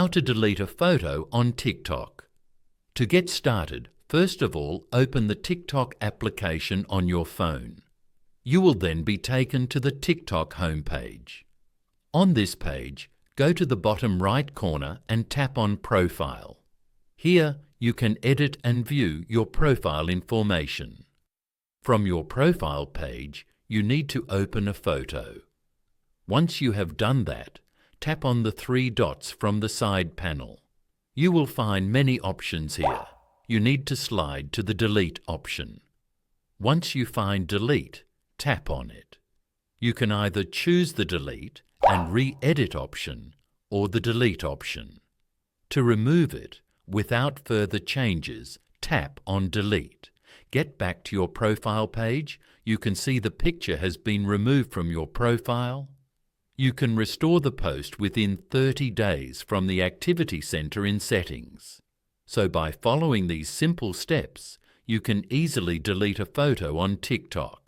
How to delete a photo on TikTok. To get started, first of all, open the TikTok application on your phone. You will then be taken to the TikTok homepage. On this page, go to the bottom right corner and tap on Profile. Here, you can edit and view your profile information. From your profile page, you need to open a photo. Once you have done that, tap on the three dots from the side panel. You will find many options here. You need to slide to the Delete option. Once you find Delete, tap on it. You can either choose the Delete and Re-edit option or the Delete option. To remove it, without further changes, tap on Delete. Get back to your profile page. You can see the picture has been removed from your profile. You can restore the post within 30 days from the Activity Center in Settings. So by following these simple steps, you can easily delete a photo on TikTok.